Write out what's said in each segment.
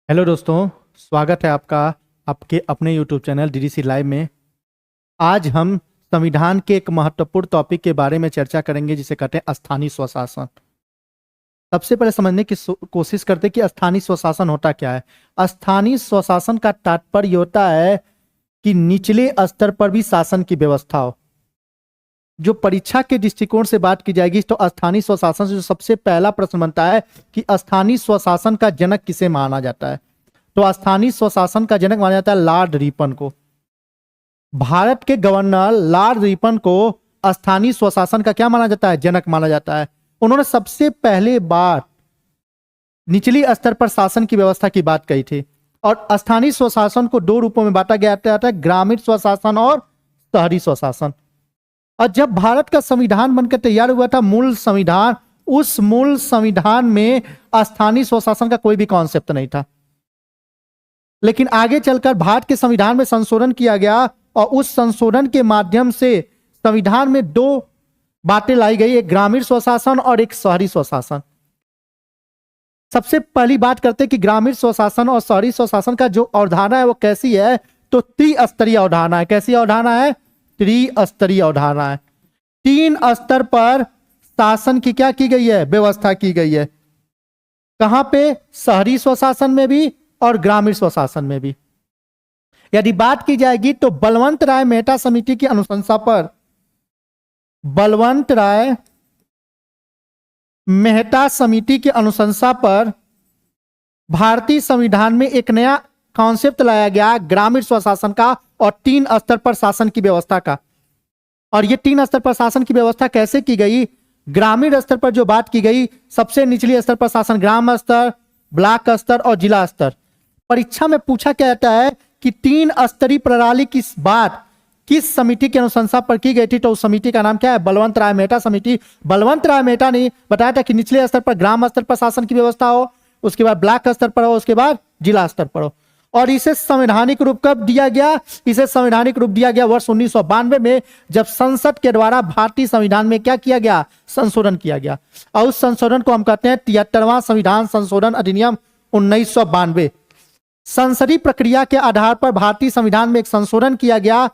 Hello दोस्तों, स्वागत है आपका आपके अपने यूट्यूब चैनल डीडीसी लाइव में। आज हम संविधान के एक महत्वपूर्ण टॉपिक के बारे में चर्चा करेंगे जिसे कहते हैं स्थानीय स्वशासन। सबसे पहले समझने की कोशिश करते हैं कि स्थानीय स्वशासन होता क्या है। स्थानीय स्वशासन का तात्पर्य होता है कि निचले स्तर पर भी शासन की व्यवस्था हो। जो परीक्षा के दृष्टिकोण से बात की जाएगी तो स्थानीय स्वशासन से जो सबसे पहला प्रश्न बनता है कि स्थानीय स्वशासन का जनक किसे माना जाता है। तो स्थानीय स्वशासन का जनक माना जाता है लॉर्ड रिपन को। भारत के गवर्नर लॉर्ड रिपन को स्थानीय स्वशासन का क्या माना जाता है? जनक माना जाता है। उन्होंने सबसे पहले बार निचली स्तर पर शासन की व्यवस्था की बात कही थी। और स्थानीय स्वशासन को दो रूपों में बांटा गया है, ग्रामीण स्वशासन और शहरी स्वशासन। और जब भारत का संविधान बनकर तैयार हुआ था, मूल संविधान, उस मूल संविधान में स्थानीय स्वशासन का कोई भी कॉन्सेप्ट नहीं था। लेकिन आगे चलकर भारत के संविधान में संशोधन किया गया और उस संशोधन के माध्यम से संविधान में दो बातें लाई गई, एक ग्रामीण स्वशासन और एक शहरी स्वशासन। सबसे पहली बात करते हैं कि ग्रामीण स्वशासन और शहरी स्वशासन का जो अवधारणा है वो कैसी है, तो त्रिस्तरीय अवधारणा है। कैसी अवधारणा है? त्रिस्तरीय अवधारणा है। तीन स्तर पर शासन की क्या की गई है? व्यवस्था की गई है। कहां पे? शहरी स्वशासन में भी और ग्रामीण स्वशासन में भी। यदि बात की जाएगी तो बलवंत राय मेहता समिति की अनुशंसा पर, बलवंत राय मेहता समिति की अनुशंसा पर भारतीय संविधान में एक नया कॉन्सेप्ट लाया गया ग्रामीण स्वशासन का और तीन स्तर पर शासन की व्यवस्था का। और ये तीन स्तर पर शासन की व्यवस्था कैसे की गई? ग्रामीण स्तर पर जो बात की गई, सबसे निचली स्तर पर शासन ग्राम स्तर, ब्लॉक स्तर और जिला स्तर। परीक्षा में पूछा क्या जाता है कि तीन स्तरीय प्रणाली की बात किस समिति की अनुशंसा पर की गई थी, तो उस समिति का नाम क्या है? बलवंत राय मेहता समिति। बलवंत राय मेहता ने बताया था कि निचले स्तर पर ग्राम स्तर पर शासन की व्यवस्था हो, उसके बाद ब्लॉक स्तर पर हो, उसके बाद जिला स्तर पर हो। और इसे संवैधानिक रूप कब दिया गया? इसे संवैधानिक रूप दिया गया वर्ष 1992 में, जब संसद के द्वारा भारतीय संविधान में क्या किया गया? संशोधन किया गया। और उस संशोधन को हम कहते हैं 73वां संविधान संशोधन अधिनियम 1992। संसदीय प्रक्रिया के आधार पर भारतीय संविधान में एक संशोधन किया गया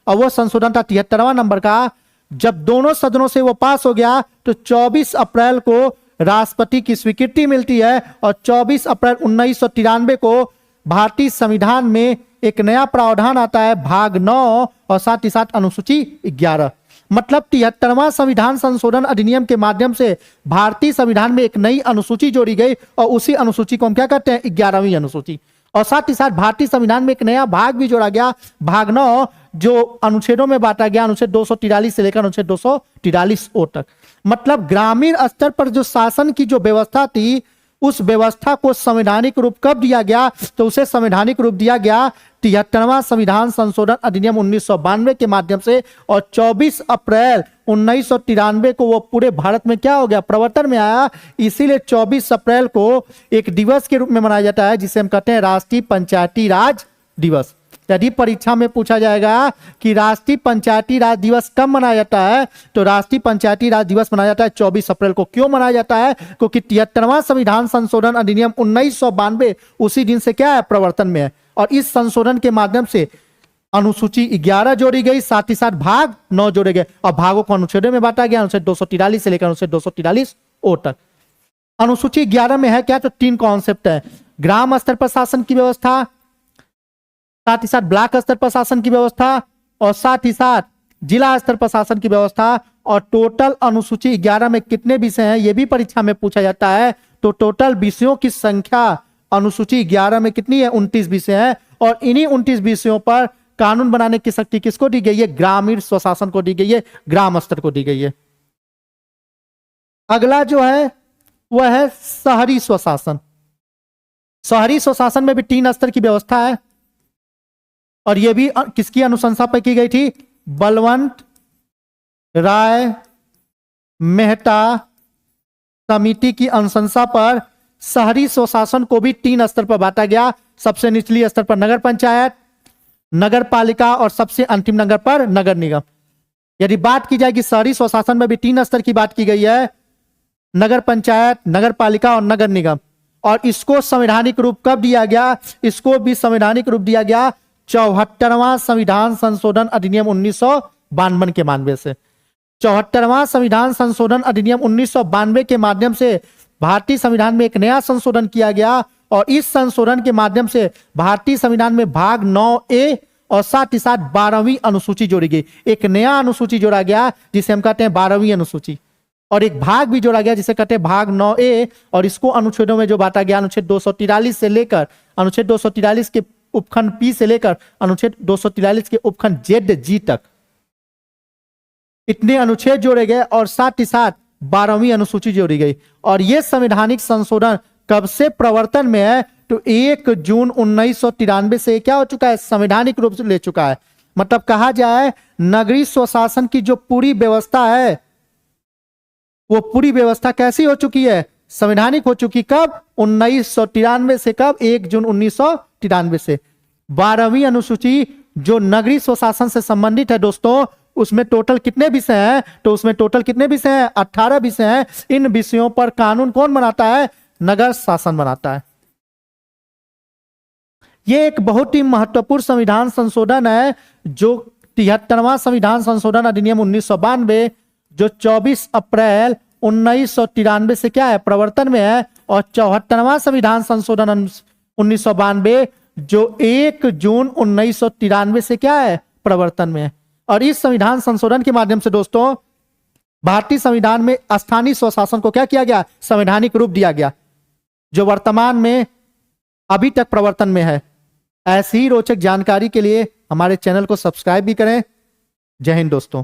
और वो संशोधन था 73वां नंबर का। जब दोनों सदनों से वो पास हो गया तो 24 अप्रैल को राष्ट्रपति की स्वीकृति मिलती है और 24 अप्रैल 1993 को भारतीय संविधान में एक नया प्रावधान आता है, भाग 9 और साथ ही साथ अनुसूची 11। मतलब 73वां संविधान संशोधन अधिनियम के माध्यम से भारतीय संविधान में एक नई अनुसूची जोड़ी गई और उसी अनुसूची को हम क्या कहते हैं? 11वीं अनुसूची। और साथ ही साथ भारतीय संविधान में एक नया भाग भी जोड़ा गया, भाग 9, जो अनुच्छेदों में बांटा गया, अनुच्छेद 243 से लेकर अनुच्छेद 243 ओ तक। मतलब ग्रामीण स्तर पर जो शासन की जो व्यवस्था थी, उस व्यवस्था को संवैधानिक रूप कब दिया गया? तो उसे संवैधानिक रूप दिया गया 73वां संविधान संशोधन अधिनियम 1992 के माध्यम से। और 24 अप्रैल 1993 को वो पूरे भारत में क्या हो गया? प्रवर्तन में आया। इसीलिए 24 अप्रैल को एक दिवस के रूप में मनाया जाता है जिसे हम कहते हैं राष्ट्रीय पंचायती राज दिवस। यदि परीक्षा में पूछा जाएगा कि राष्ट्रीय पंचायती राज दिवस कब मनाया जाता है, तो राष्ट्रीय पंचायती राज दिवस मनाया जाता है 24 अप्रैल को। क्यों मनाया जाता है? क्योंकि 73वां संविधान संशोधन अधिनियम 1992 उसी दिन से क्या है? प्रवर्तन में है। और इस संशोधन के माध्यम से अनुसूची 11 जोड़ी गई, साथ ही साथ भाग 9 जोड़े गए और भागों को अनुच्छेदों में बांटा गया, अनुच्छेद 243 से लेकर अनुच्छेद 243 ओ तक। अनुसूची 11 में है क्या? तो तीन कॉन्सेप्ट है, ग्राम स्तर पर शासन की व्यवस्था, साथ ही साथ ब्लॉक स्तर पर शासन की व्यवस्था और साथ ही साथ जिला स्तर पर शासन की व्यवस्था। और टोटल अनुसूची 11 में कितने विषय हैं ये भी परीक्षा में पूछा जाता है। तो टोटल विषयों की संख्या अनुसूची 11 में कितनी है? 29 विषय हैं। और इन्हीं 29 विषयों पर कानून बनाने की शक्ति किसको दी गई है? ग्रामीण स्वशासन को दी गई है, ग्राम स्तर को दी गई है। अगला जो है वह है शहरी स्वशासन। शहरी स्वशासन में भी 3 स्तर की व्यवस्था है और यह भी किसकी अनुशंसा पर की गई थी? बलवंत राय मेहता समिति की अनुशंसा पर शहरी स्वशासन को भी 3 स्तर पर बांटा गया। सबसे निचली स्तर पर नगर पंचायत, नगर पालिका और सबसे अंतिम नंबर पर नगर निगम। यदि बात की जाएगी शहरी स्वशासन में भी 3 स्तर की बात की गई है, नगर पंचायत, नगर पालिका और नगर निगम। और इसको संवैधानिक रूप कब दिया गया? इसको भी संवैधानिक रूप दिया गया 74वां संविधान संशोधन अधिनियम 1992 के मानवे से। 74वां संविधान संशोधन अधिनियम 1992 के माध्यम से भारतीय संविधान में एक नया संशोधन किया गया और इस संशोधन के माध्यम से भारतीय संविधान में भाग 9A और साथ ही साथ 12वीं अनुसूची जोड़ी गई। एक नया अनुसूची जोड़ा गया जिसे हम कहते हैं 12वीं अनुसूची, और एक भाग भी जोड़ा गया जिसे कहते हैं भाग 9A, और इसको अनुच्छेदों में जो बांटा गया अनुच्छेद 243 से लेकर अनुच्छेद 243 के उपखंड P से लेकर अनुच्छेद 243 के उपखंड ZG तक इतने अनुच्छेद जोड़े गए और साथ ही साथ 12वीं अनुसूची जोड़ी गई। और यह संवैधानिक संशोधन कब से प्रवर्तन में है? तो 1 जून 1993 से क्या हो चुका है? संवैधानिक रूप से ले चुका है। मतलब कहा जाए नगरीय स्वशासन की जो पूरी व्यवस्था है वो पूरी व्यवस्था कैसी हो चुकी है? संवैधानिक हो चुकी। कब? 1993 से। कब? 1 जून 1993 से। 12वीं अनुसूची जो नगरीय स्वशासन से संबंधित है दोस्तों, उसमें टोटल कितने विषय हैं? तो उसमें टोटल कितने विषय हैं? 18 विषय हैं। इन विषयों पर कानून कौन बनाता है? नगर शासन बनाता है। यह एक बहुत ही महत्वपूर्ण संविधान संशोधन है जो 73वां संविधान संशोधन अधिनियम 1992 जो 24 अप्रैल 1993 से क्या है? प्रवर्तन में है, और 74वां संविधान संशोधन 1992 जो 1 जून 1993 से क्या है? प्रवर्तन में है। और इस संविधान संशोधन के माध्यम से दोस्तों भारतीय संविधान में स्थानीय स्वशासन को क्या किया गया? संवैधानिक रूप दिया गया, जो वर्तमान में अभी तक प्रवर्तन में है। ऐसी ही रोचक जानकारी के लिए हमारे चैनल को सब्सक्राइब भी करें। जय हिंद दोस्तों।